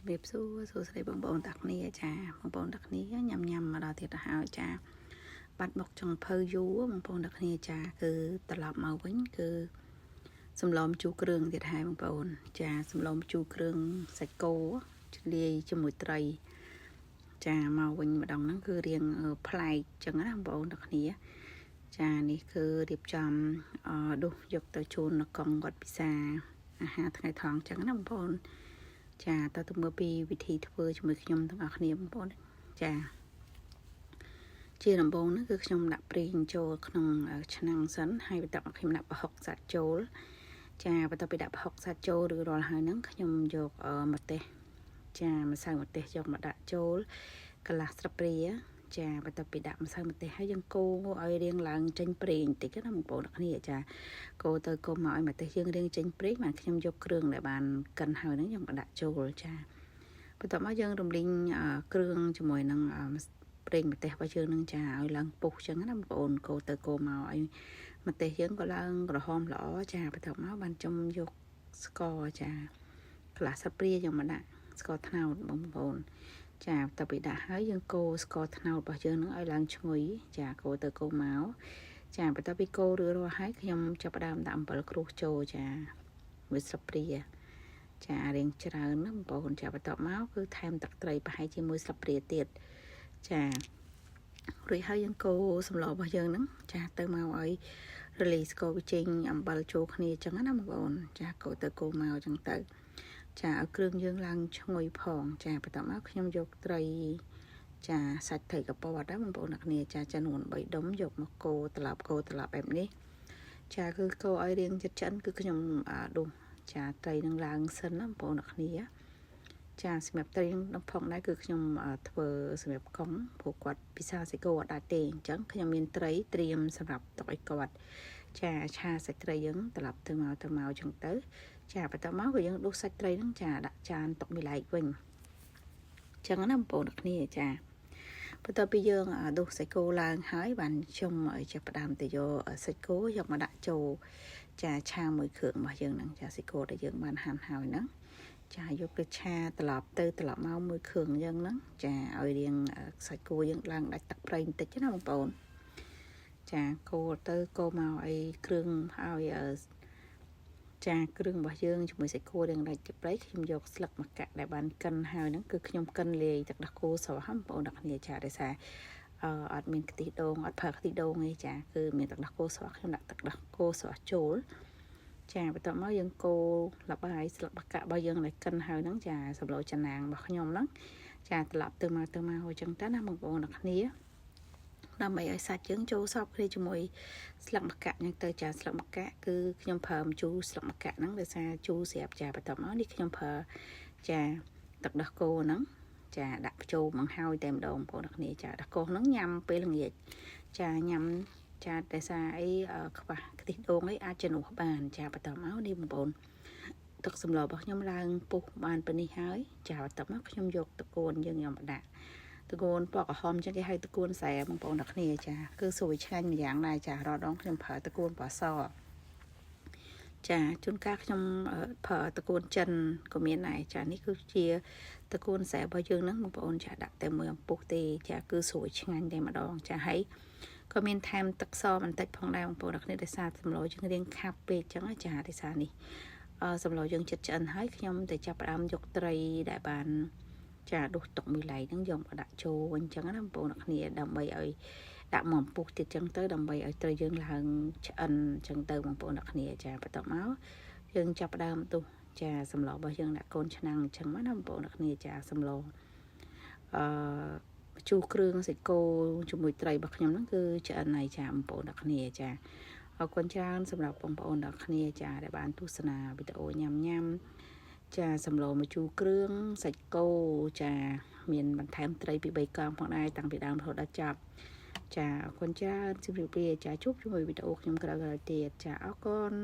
ជំរាបសួរស្តីបងប្អូនទាំងគ្នាចាបងប្អូនទាំងគ្នាញ៉ាំមកដល់ទៀតទៅហើយចាបាត់មកចុងភៅយូរបងប្អូនទាំងគ្នាចាគឺត្រឡប់មកវិញគឺសម្លម្ជូរគ្រឿងទៀតហើយបងប្អូនចាសម្លម្ជូរគ្រឿងសាច់គោលាយជាមួយត្រីចាមកវិញម្ដងហ្នឹងគឺរៀងប្លែកចឹងណាបងប្អូនទាំងគ្នាចានេះគឺរៀបចំដុសយកទៅជូននៅកង់វត្តពិសាអាហារថ្ងៃថងចឹងណាបងប្អូនចាតើទៅមើលពីវិធីធ្វើជាមួយខ្ញុំទាំងអស់គ្នាបងប្អូនចាជាដំបូងហ្នឹងគឺខ្ញុំដាក់ប្រេងចូលក្នុងឆ្នាំងសិនហើយបន្ទាប់មកខ្ញុំដាក់ប្រហុកសាច់ចូលចាបន្ទាប់ពីដាក់ប្រហុកសាច់ចូលឬរាល់ហើយហ្នឹងខ្ញុំយកម្ទេសចាម្សៅម្ទេសយកមកដាក់ចូលកន្លះស្លាបព្រាចាបន្ទាប់ពីដាក់ម្សៅម្ទេសហើយយើងកូរឲ្យរៀងឡើងចេញប្រេងបន្តិចណាបងប្អូនអ្នកគ្នាចាកូរទៅកូរមកឲ្យម្ទេសយើងរៀងចេញប្រេងបានខ្ញុំយកគ្រឿងដែលបានកិនហើយហ្នឹងយើងមកដាក់ចូលចាបន្ទាប់មកយើងរំលីងគ្រឿងជាមួយនឹងប្រេងម្ទេសរបស់យើងនឹងចាឲ្យឡើងពុះចឹងណាបងប្អូនកូរទៅកូរមកឲ្យម្ទេសយើងក៏ឡើងក្រហមល្អចាបន្ទាប់មកបានចំយកស្ករចាកន្លះស្លាបព្រាយើងមកដាក់ស្ករត្នោតបងប្អូនចាបន្ទាប់ពីដាក់ហើយយើងកូរស្ករត្នោតរបស់យើងនឹងឲ្យឡើងឈ្ងុយចាកូរទៅកូរមកចាបន្ទាប់ពីកូររួចរាល់ហើយខ្ញុំចាប់ផ្ដើមដាក់អំបិលក្រួសចូលចាមួយស្លាបព្រាចារៀងច្រើនណាបងប្អូនចាបន្ទាប់មកគឺថែមទឹកត្រីប្រហែលជាមួយស្លាបព្រាទៀតចារួចហើយយើងកូរសម្លរបស់យើងហ្នឹងចាទៅមកឲ្យរលាយស្ករវាចេញអំបិលចូលគ្នាអញ្ចឹងណាបងប្អូនចាកូរទៅកូរមកអញ្ចឹងទៅចាឲ្យគ្រឿងយើងឡើងឈ្ងុយផងចាបន្ទាប់មកខ្ញុំយកត្រីចាសាច់ត្រីកពតណាបងប្អូនអ្នកគ្នាចាចំនួន3ដុំយកមកកូរត្រឡប់បែបនេះចាគឺកូរឲ្យរៀងចិត្តចិនគឺខ្ញុំដុសចាត្រីនឹងឡើងសិនណាបងប្អូនអ្នកគ្នាចាសម្រាប់ត្រីនឹងផងដែរគឺខ្ញុំធ្វើសម្រាប់កង់ព្រោះគាត់ពិសាសាច់គោអត់ដាច់ទេអញ្ចឹងខ្ញុំមានត្រីត្រៀមសម្រាប់ទុកឲ្យគាត់ចាឆាសាច់ត្រីយើងត្រឡប់ទៅមកអញ្ចឹងទៅចាបន្ទាប់មកក៏យើងដុសសាច់ត្រីហ្នឹងចាដាក់ចានទុកមួយឡែកវិញអញ្ចឹងណាបងប្អូនអ្នកគ្នាចាបន្ទាប់ពីយើងដុសសាច់គោឡើងហើយបានខ្ញុំឲ្យចាប់ផ្ដើមទៅយកសាច់គោយកមកដាក់ចូលចាឆាមួយគ្រឿងរបស់យើងហ្នឹងចាសាច់គោដែលយើងបានហាន់ហើយហ្នឹងចាយកទៅឆាត្រឡប់មកមួយគ្រឿងយើងហ្នឹងចាឲ្យរៀងសាច់គោយើងឡើងដាច់ទឹកប្រៃបន្តិចណាបងប្អូនចាកូរទៅកូរមកឲ្យគ្រឿងឲ្យចាគ្រឿងរបស់យើងជាមួយសាច់គោរៀងដាច់ទឹកប្រៃខ្ញុំយកស្លឹកម្កាក់ដែលបានកិនហើយហ្នឹងគឺខ្ញុំកិនលាយទឹកដោះគោស្រស់បងប្អូនអ្នកគ្នាចាដោយសារអត់មានខ្ទិះដូងអត់ប្រើខ្ទិះដូងទេចាគឺមានទឹកដោះគោស្រស់ខ្ញុំដាក់ទឹកដោះគោស្រស់ចូលចាបន្ទាប់មកយើងកូរលបាយស្លឹកម្កាក់របស់យើងដែលកិនហើយហ្នឹងចាសម្លចាណាងរបស់ខ្ញុំហ្នឹងចាត្រឡប់ទៅមកអញ្ចឹងទៅណាបងប្អូនអ្នកគ្នាដើម្បីឲ្យសាច់យើងចូលសព្វគ្នាជាមួយស្លឹកម្កាក់ហ្នឹងទៅចាស្លឹកម្កាក់គឺខ្ញុំប្រើម្ជូរស្លឹកម្កាក់ហ្នឹងដោយសារជូរស្រាប់ចាបន្ទាប់មកនេះខ្ញុំប្រើចាទឹកដោះគោហ្នឹងចាដាក់ចូលមកហើយតែម្ដងបងប្អូនគ្នាចាដោះគោហ្នឹងញ៉ាំពេលល្ងាចចាញ៉ាំចាដោយសារអីខ្វះខ្ទិះដូងអីអាចជំនួសបានចាបន្ទាប់មកនេះបងប្អូនទឹកសម្លរបស់ខ្ញុំឡើងពុះបានប៉ុណ្នេះហើយចាបន្ទាប់មកខ្ញុំយកតកូនយើងយកមកដាក់តកូនពណ៌ក្រហមចឹងគេហៅតកូនសែបងប្អូនអ្នកគ្នាចាគឺស្រួយឆ្ងាញ់ម្យ៉ាងដែរចារាល់ដងខ្ញុំប្រើតកូនពណ៌សចាជួនកាលខ្ញុំប្រើតកូនចិនក៏មានដែរចានេះគឺជាតកូនសែរបស់យើងហ្នឹងបងប្អូនចាដាក់តែមួយអំពុះទេចាគឺស្រួយឆ្ងាញ់តែម្ដងចាហើយក៏មានថែមទឹកសបន្តិចផងដែរបងប្អូនអ្នកគ្នាដោយសារសម្លយើងរៀងខាប់ពេកចឹងចាដោយសារនេះសម្លយើងចិត្តឆ្អិនហើយខ្ញុំទៅចាប់ផ្ដើមយកត្រីដែលបានចាដុសទុកមួយឡែកហ្នឹងយកមកដាក់ចូលវិញចឹងណាបងប្អូនអ្នកគ្នាដើម្បីឲ្យដាក់មកពុះទៀតចឹងទៅដើម្បីឲ្យត្រីយើងឡើងឆ្អិនចឹងទៅបងប្អូនអ្នកគ្នាចាបន្ទាប់មកយើងចាប់ផ្ដើមទុះចាសម្លរបស់យើងដាក់កូនឆ្នាំងអញ្ចឹងណាបងប្អូនអ្នកគ្នាចាសម្លជូរគ្រឿងសាច់គោជាមួយត្រីរបស់ខ្ញុំហ្នឹងគឺឆ្អិនហើយចាបងប្អូនអ្នកគ្នាចាអរគុណច្រើនសម្រាប់បងប្អូនអ្នកគ្នាចាដែលបានទស្សនាវីដេអូញ៉ាំចាសម្លម្ជូរគ្រឿងសាច់គោចាមានបន្ថែមត្រីពី3កងផងដែរតាំងពីដើមរហូតដល់ចប់ចាអរគុណច្រើនជម្រាបលាចាជួបជាមួយវីដេអូខ្ញុំក្រោយៗទៀតចាអរគុណ